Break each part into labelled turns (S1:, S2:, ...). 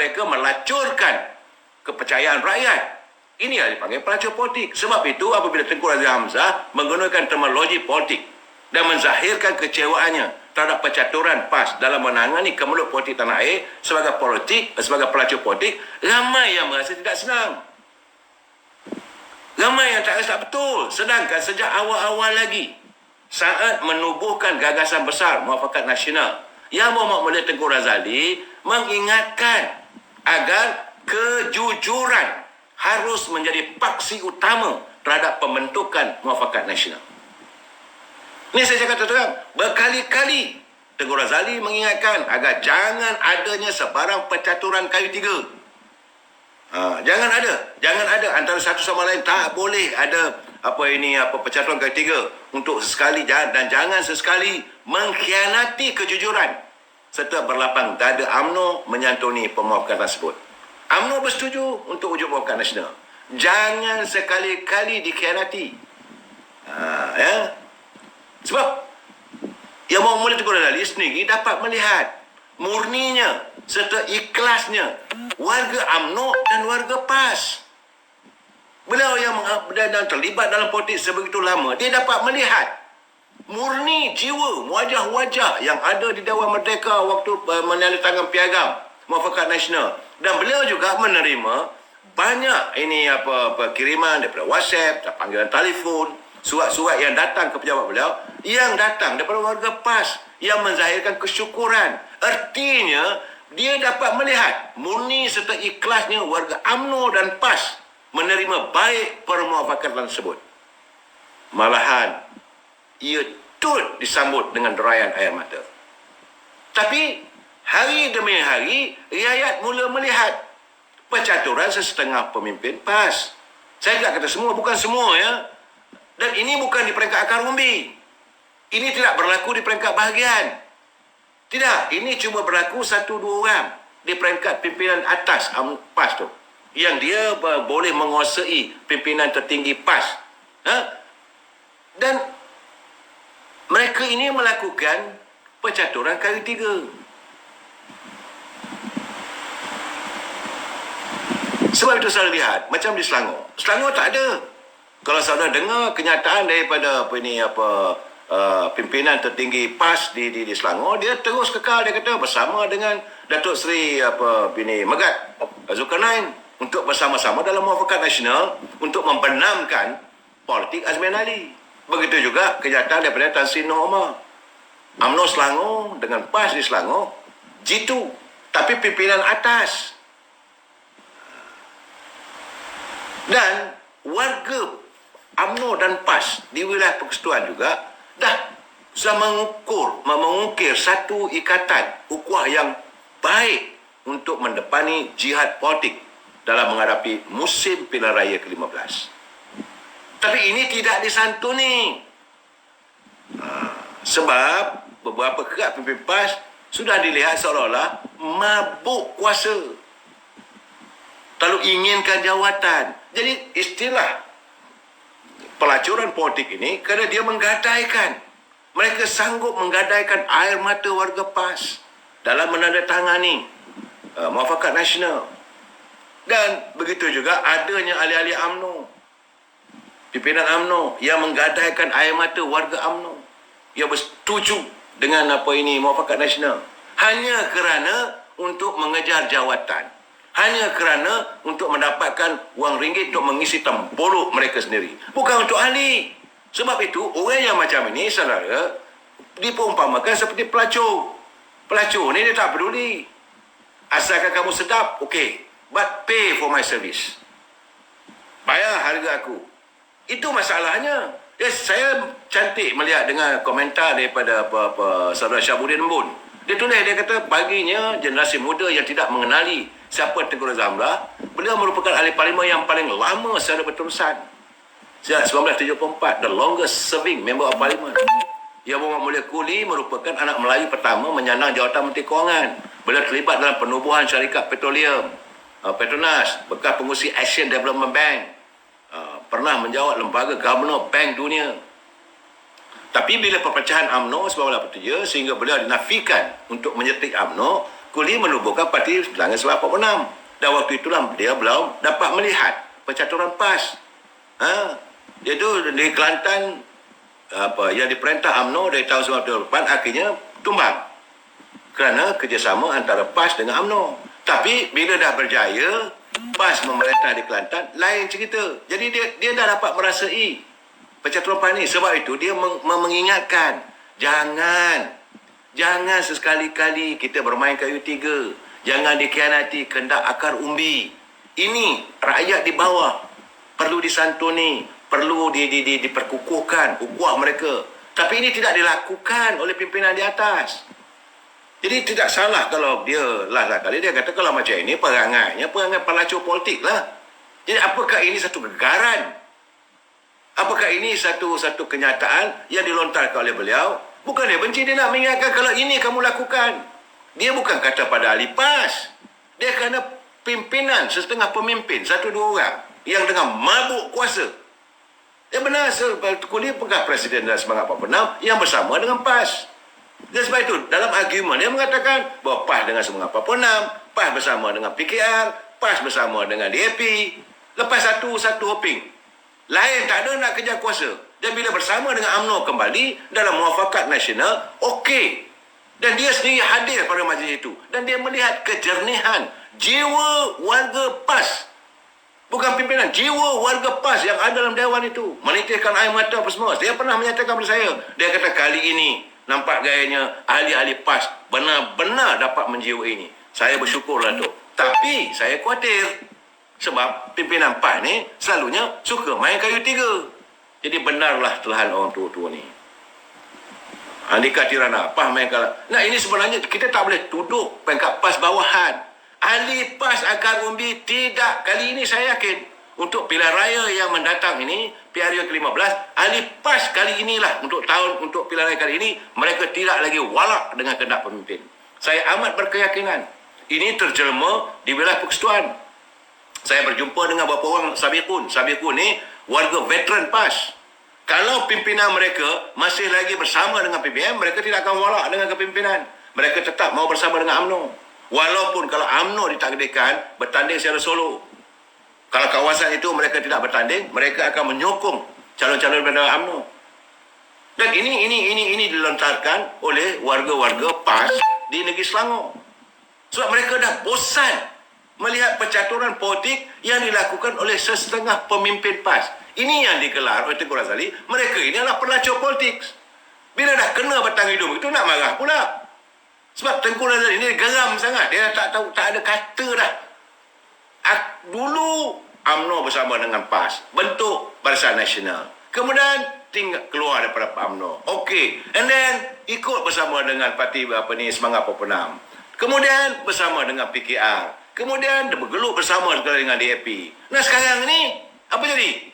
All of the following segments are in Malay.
S1: mereka melacurkan kepercayaan rakyat. Ini yang dipanggil pelacur politik. Sebab itu apabila Tengku Razak Hamzah menggunakan terminologi politik dan menzahirkan kecewaannya terhadap pencaturan PAS dalam menangani kemelut politik tanah air sebagai pelacur politik, ramai yang merasa tidak senang. Ramai yang tak rasa betul. Sedangkan sejak awal-awal lagi, saat menubuhkan gagasan besar Muafakat Nasional, Yang Berhormat Mulia Tengku Razali mengingatkan agar kejujuran harus menjadi paksi utama terhadap pembentukan Muafakat Nasional. Ini saya cakap terang, berkali-kali Tengku Razali mengingatkan agar jangan adanya sebarang pencaturan kayu tiga. Jangan ada antara satu sama lain. Tak boleh ada pencaturan kayu tiga untuk sesekali, dan jangan sesekali mengkhianati kejujuran serta berlapang dada UMNO menyantuni pemuafakat tersebut. UMNO bersetuju untuk wujud Muafakat Nasional. Jangan sekali-kali dikhianati. Sebab Yang Berhormat Mulia Tengku Razali sendiri dapat melihat murninya serta ikhlasnya warga UMNO dan warga PAS. Beliau yang terlibat dalam politik sebegitu lama, dia dapat melihat murni jiwa, wajah-wajah yang ada di Dewan Merdeka waktu menandatangani piagam Muafakat Nasional. Dan beliau juga menerima banyak kiriman daripada WhatsApp, panggilan telefon, surat-surat yang datang ke pejabat beliau, yang datang daripada warga PAS yang menzahirkan kesyukuran. Artinya, dia dapat melihat murni serta ikhlasnya warga UMNO dan PAS menerima baik permuafakatan tersebut. Malahan, ia turut disambut dengan derayan air mata. Tapi, hari demi hari, rakyat mula melihat pencaturan sesetengah pemimpin PAS. Saya tidak kata semua, bukan semua ya. Dan ini bukan di peringkat akar umbi. Ini tidak berlaku di peringkat bahagian. Tidak, ini cuma berlaku 1-2 orang di peringkat pimpinan atas PAS tu. Yang dia boleh menguasai pimpinan tertinggi PAS. Dan mereka ini melakukan pencaturan kayu tiga. Sebab itu saya lihat, macam di Selangor. Selangor tak ada. Kalau saudara dengar kenyataan daripada pimpinan tertinggi PAS di Selangor, dia terus kekal, dia kata bersama dengan Datuk Seri Megat Zulkarnain untuk bersama-sama dalam Muafakat Nasional untuk membenamkan politik Azmin Ali. Begitu juga kenyataan daripada Tan Sri Noh Omar. UMNO Selangor dengan PAS di Selangor jitu, tapi pimpinan atas. Dan warga UMNO dan PAS di wilayah persekutuan juga sudah mengukir satu ikatan ukhuwah yang baik untuk mendepani jihad politik dalam menghadapi musim pilihan raya ke-15. Tapi ini tidak disantuni. Sebab beberapa kerap pemimpin PAS sudah dilihat seolah-olah mabuk kuasa, terlalu inginkan jawatan. Jadi istilah pelacuran politik ini kerana dia menggadaikan, mereka sanggup menggadaikan air mata warga PAS dalam menandatangani Muafakat Nasional. Dan begitu juga adanya ahli-ahli UMNO, pimpinan UMNO yang menggadaikan air mata warga UMNO yang bersetuju dengan Muafakat Nasional hanya kerana untuk mengejar jawatan, hanya kerana untuk mendapatkan wang ringgit untuk mengisi tempuruk mereka sendiri, bukan untuk ahli. Sebab itu orang yang macam ini, saudara, diperumpamakan seperti pelacur. Pelacur ni dia tak peduli, asalkan kamu sedap, okey, but pay for my service, bayar harga aku. Itu masalahnya. Saya cantik melihat dengan komentar daripada saudara Syabuddin Embun. Dia tulis, dia kata baginya generasi muda yang tidak mengenali siapa Tengku Razak Hamzah, beliau merupakan ahli parlimen yang paling lama secara berterusan. Sejak 1974, the longest serving member of parliament. Yang Berhormat Mulia Kuli merupakan anak Melayu pertama menyandang jawatan Menteri Kewangan. Beliau terlibat dalam penubuhan syarikat petroleum Petronas, bekas pengurusi Asian Development Bank, pernah menjawat lembaga Governor Bank Dunia. Tapi bila perpecahan UMNO 1983 sehingga beliau dinafikan untuk menyetik UMNO, Kuli menubuhkan parti Bilangan Sebab 46. Dan waktu itulah dia belum dapat melihat pencaturan PAS. Dia tu di Kelantan yang diperintah UMNO dari tahun 98 akhirnya tumbang kerana kerjasama antara PAS dengan UMNO. Tapi bila dah berjaya PAS memerintah di Kelantan, lain cerita. Jadi dia dah dapat merasai pencaturan PAS ni. Sebab itu dia mengingatkan, jangan sesekali-kali kita bermain kayu tiga. Jangan dikhianati kehendak akar umbi. Ini rakyat di bawah perlu disantuni, perlu diperkukuhkan ukuah mereka. Tapi ini tidak dilakukan oleh pimpinan di atas. Jadi tidak salah kalau dia kali dia kata kalau macam ini perangai pelacur politik lah. Jadi apakah ini satu gegaran? Apakah ini satu kenyataan yang dilontarkan oleh beliau? Bukan dia benci, dia nak mengingatkan kalau ini kamu lakukan. Dia bukan kata pada ahli PAS. Dia kerana pimpinan, setengah pemimpin, 1-2 orang yang dengan mabuk kuasa. Yang benar, Kuli pegah Presiden dalam Semangat 46 yang bersama dengan PAS. Dan sebab itu, dalam argumen dia mengatakan bahawa PAS dengan Semangat 46, PAS bersama dengan PKR, PAS bersama dengan DAP. Lepas satu hoping. Lain tak ada nak kejar kuasa. Dan bila bersama dengan UMNO kembali dalam muafakat nasional, okey. Dan dia sendiri hadir pada majlis itu. Dan dia melihat kejernihan jiwa warga PAS. Bukan pimpinan, jiwa warga PAS yang ada dalam dewan itu. Menitikkan air mata apa semua. Dia pernah menyatakan kepada saya. Dia kata kali ini nampak gayanya ahli-ahli PAS benar-benar dapat menjiwai ini. Saya bersyukurlah tu. Tapi saya khawatir. Sebab pimpinan PAS ni selalunya suka main kayu tiga. Jadi benarlah telahan orang tua-tua ni. Andika Tirana, PAS main kalah. Nah ini sebenarnya kita tak boleh tuduh pangkat PAS bawahan. Ahli PAS akar umbi tidak. Kali ini saya yakin untuk pilihan raya yang mendatang ini, PRU ke-15, ahli PAS kali inilah untuk pilihan raya kali ini, mereka tidak lagi walak dengan kehendak pemimpin. Saya amat berkeyakinan. Ini terjelma di wilayah persekutuan. Saya berjumpa dengan beberapa orang Sabiqun. Sabiqun ni warga veteran PAS. Kalau pimpinan mereka masih lagi bersama dengan PBM, mereka tidak akan walak dengan kepimpinan. Mereka tetap mau bersama dengan UMNO. Walaupun kalau UMNO ditakdirkan bertanding secara solo. Kalau kawasan itu mereka tidak bertanding, mereka akan menyokong calon-calon daripada UMNO. Dan ini dilontarkan oleh warga-warga PAS di negeri Selangor. Sebab mereka dah bosan melihat pencaturan politik yang dilakukan oleh setengah pemimpin PAS. Ini yang digelar oleh Tengku Razali. Mereka ini adalah pelacur politik. Bila dah kena batang hidung itu nak marah pula. Sebab Tengku Razali ini geram sangat. Dia tak tahu, tak ada kata dah. Dulu UMNO bersama dengan PAS bentuk Barisan Nasional. Kemudian tinggal keluar daripada UMNO. Okey. And then ikut bersama dengan parti Semangat 46. Kemudian bersama dengan PKR. Kemudian dia bergelut bersama dengan DAP. Nah sekarang ni apa jadi?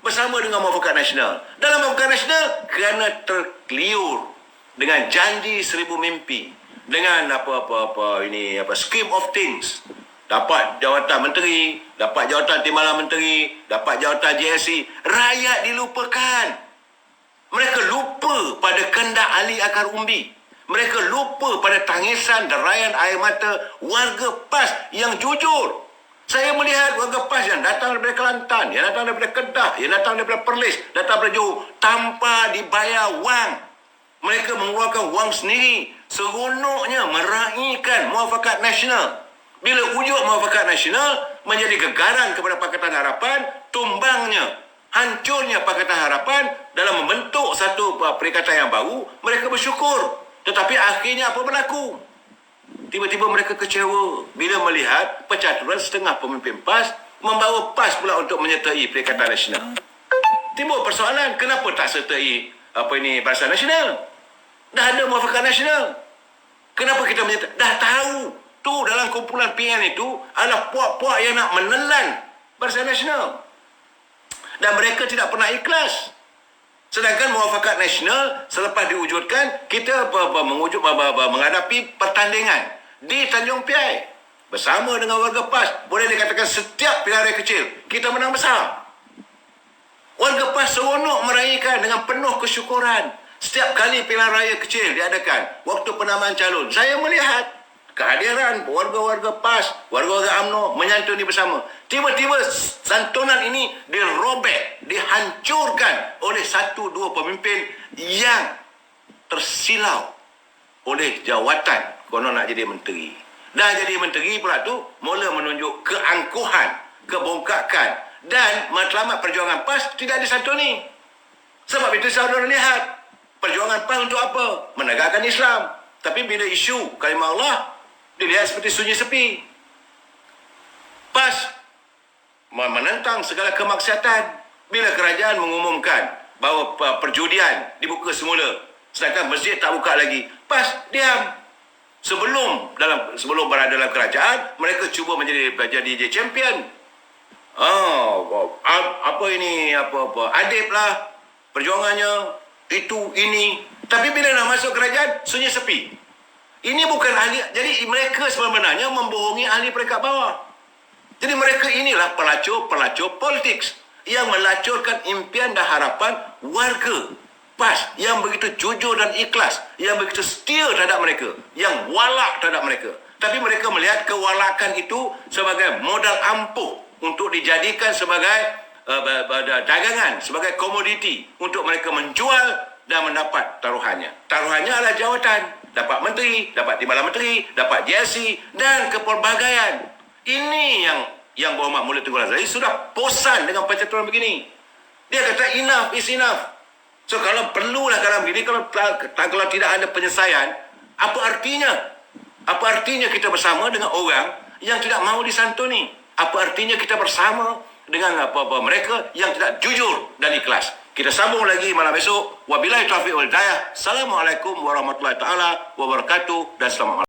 S1: Bersama dengan Muafakat Nasional. Dalam Muafakat Nasional kerana terkeliur dengan janji 1000 mimpi, dengan scheme of things. Dapat jawatan menteri, dapat jawatan timbalan menteri, dapat jawatan JSC. Rakyat dilupakan. Mereka lupa pada kehendak ahli akar umbi. Mereka lupa pada tangisan derayan air mata warga PAS yang jujur. Saya melihat warga PAS yang datang daripada Kelantan, yang datang daripada Kedah, yang datang daripada Perlis, datang daripada Johor, tanpa dibayar wang. Mereka mengeluarkan wang sendiri. Seronoknya meraihkan Muafakat Nasional. Bila wujud Muafakat Nasional menjadi gegaran kepada Pakatan Harapan, tumbangnya, hancurnya Pakatan Harapan dalam membentuk satu perikatan yang baru, mereka bersyukur. Tetapi akhirnya apa berlaku? Tiba-tiba mereka kecewa bila melihat pencaturan setengah pemimpin PAS membawa PAS pula untuk menyertai Perikatan Nasional. Timbul persoalan, kenapa tak sertai Barisan Nasional? Dah ada Muafakat Nasional. Kenapa kita menyertai? Dah tahu tu dalam kumpulan PN itu adalah puak-puak yang nak menelan Barisan Nasional. Dan mereka tidak pernah ikhlas. Sedangkan Muafakat Nasional selepas diwujudkan, kita menghadapi pertandingan di Tanjung Piai bersama dengan warga PAS. Boleh dikatakan setiap pilihan raya kecil kita menang besar. Warga PAS seronok meraihkan dengan penuh kesyukuran. Setiap kali pilihan raya kecil diadakan, waktu penamaan calon, saya melihat kehadiran warga-warga PAS, warga-warga UMNO menyantuni bersama. Tiba-tiba santunan ini dirobek, dihancurkan oleh satu dua pemimpin yang tersilau oleh jawatan konon nak jadi menteri. Dah jadi menteri pula tu mula menunjuk keangkuhan, kebongkakan dan matlamat perjuangan PAS tidak disantuni. Sebab itu saudara lihat perjuangan PAS untuk apa? Menegakkan Islam. Tapi bila isu kalimah Allah dilihat seperti sunyi sepi. PAS menentang segala kemaksiatan. Bila kerajaan mengumumkan bahawa perjudian dibuka semula, sedangkan masjid tak buka lagi, PAS diam. Sebelum berada dalam kerajaan, mereka cuba jadi champion. Apa ini, apa-apa. Adib lah perjuangannya, itu, ini. Tapi bila nak masuk kerajaan, sunyi sepi. Ini bukan ahli. Jadi mereka sebenarnya membohongi ahli peringkat bawah. Jadi mereka inilah pelacur-pelacur politik yang melacurkan impian dan harapan warga PAS yang begitu jujur dan ikhlas, yang begitu setia terhadap mereka, yang walak terhadap mereka. Tapi mereka melihat kewalakan itu sebagai modal ampuh untuk dijadikan sebagai dagangan, sebagai komoditi untuk mereka menjual dan mendapat taruhannya. Taruhannya adalah jawatan, dapat menteri, dapat timbalan menteri, dapat JSC dan kepelbagaian. Ini yang Berhormat Mulia Tunku Razali sudah bosan dengan pencaturan begini. Dia kata enough is enough. So kalau perlulah dalam begini, kalau tidak ada penyelesaian, apa artinya? Apa artinya kita bersama dengan orang yang tidak mahu disantuni? Apa artinya kita bersama dengan mereka yang tidak jujur dan ikhlas? Kita sambung lagi malam esok. Wabillahi taufiq wal hidayah. Assalamualaikum warahmatullahi taala wabarakatuh dan selamat malam.